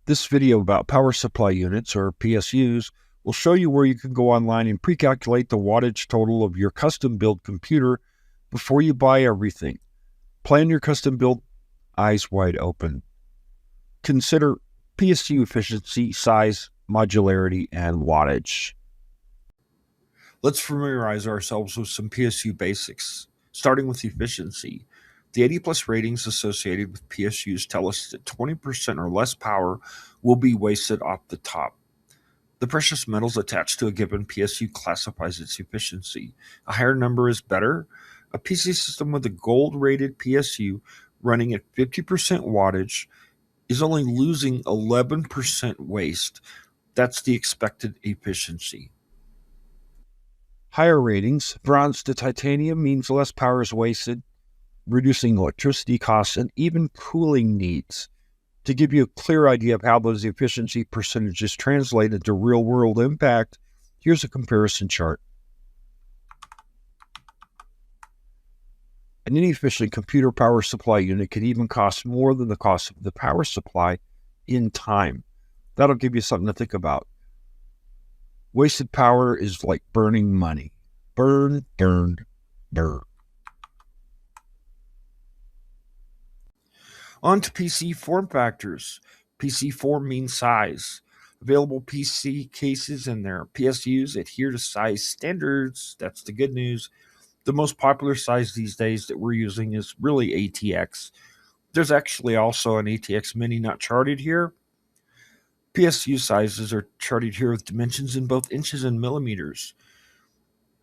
This video about power supply units, or PSUs, will show you where you can go online and pre-calculate the wattage total of your custom-built computer before you buy everything. Plan your custom build eyes wide open. Consider PSU efficiency, size, modularity, and wattage. Let's familiarize ourselves with some PSU basics, starting with efficiency. The 80+ ratings associated with PSUs tell us that 20% or less power will be wasted off the top. The precious metals attached to a given PSU classifies its efficiency. A higher number is better. A PC system with a gold-rated PSU running at 50% wattage is only losing 11% waste. That's the expected efficiency. Higher ratings, bronze to titanium, means less power is wasted, reducing electricity costs and even cooling needs. To give you a clear idea of how those efficiency percentages translate into real-world impact, here's a comparison chart. An inefficient computer power supply unit could even cost more than the cost of the power supply in time. That'll give you something to think about. Wasted power is like burning money. Burn, burn, burn. On to PC form factors. PC form means size. Available PC cases and their PSUs adhere to size standards. That's the good news. The most popular size these days that we're using is really ATX. There's actually also an ATX Mini not charted here. PSU sizes are charted here with dimensions in both inches and millimeters.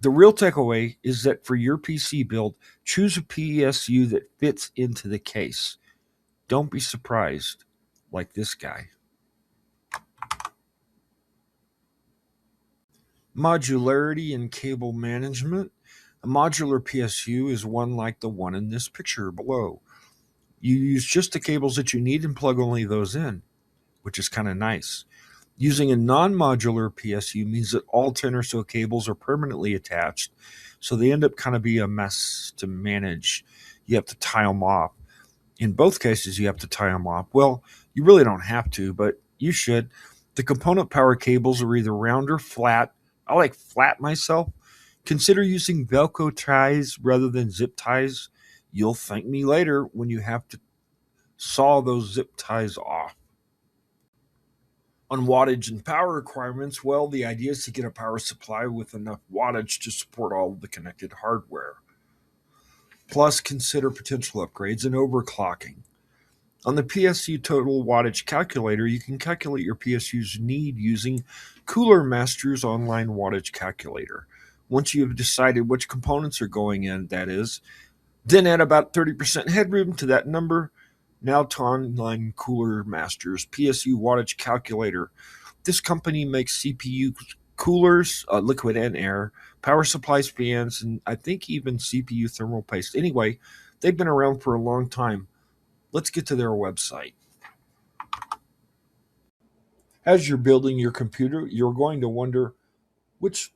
The real takeaway is that for your PC build, choose a PSU that fits into the case. Don't be surprised, like this guy. Modularity and cable management. A modular PSU is one like the one in this picture below. You use just the cables that you need and plug only those in, which is kind of nice. Using a non-modular PSU means that all 10 or so cables are permanently attached, so they end up kind of be a mess to manage. You have to tie them off. In both cases, you have to tie them off. Well, you really don't have to, but you should. The component power cables are either round or flat. I like flat myself. Consider using Velcro ties rather than zip ties. You'll thank me later when you have to saw those zip ties off. On wattage and power requirements, well, the idea is to get a power supply with enough wattage to support all of the connected hardware. Plus, consider potential upgrades and overclocking. On the PSU total wattage calculator, you can calculate your PSU's need using Cooler Master's online wattage calculator. Once you have decided which components are going in, that is, then add about 30% headroom to that number. Now to online Cooler Master's PSU wattage calculator. This company makes CPU coolers, liquid and air, power supplies, fans, and I think even CPU thermal paste. Anyway, they've been around for a long time. Let's get to their website. As you're building your computer, you're going to wonder which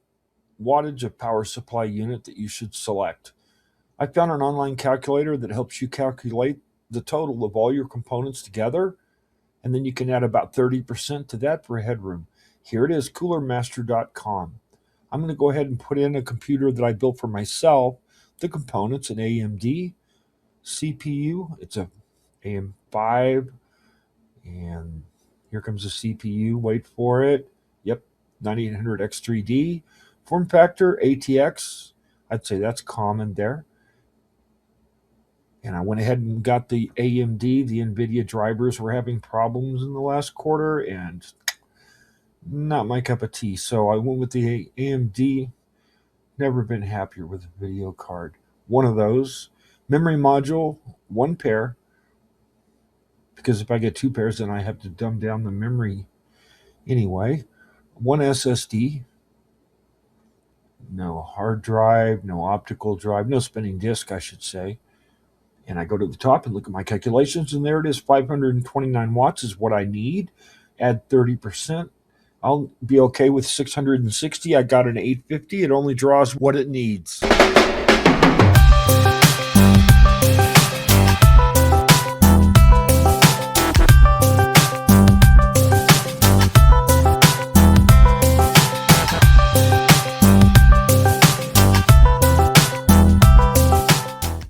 wattage of power supply unit that you should select. I found an online calculator that helps you calculate the total of all your components together, and then you can add about 30% to that for headroom. Here it is, coolermaster.com. I'm going to go ahead and put in a computer that I built for myself, the components, an AMD CPU. It's a AM5, and here comes the CPU. Wait for it. Yep, 9800X3D. Form factor, ATX. I'd say that's common there. And I went ahead and got the AMD. The NVIDIA drivers were having problems in the last quarter, and not my cup of tea. So I went with the AMD. Never been happier with a video card. One of those. Memory module, one pair. Because if I get two pairs, then I have to dumb down the memory anyway. One SSD. No hard drive, no optical drive, no spinning disk, I should say. And I go to the top and look at my calculations, and there it is, 529 watts is what I need. Add 30%. I'll be okay with 660. I got an 850. It only draws what it needs.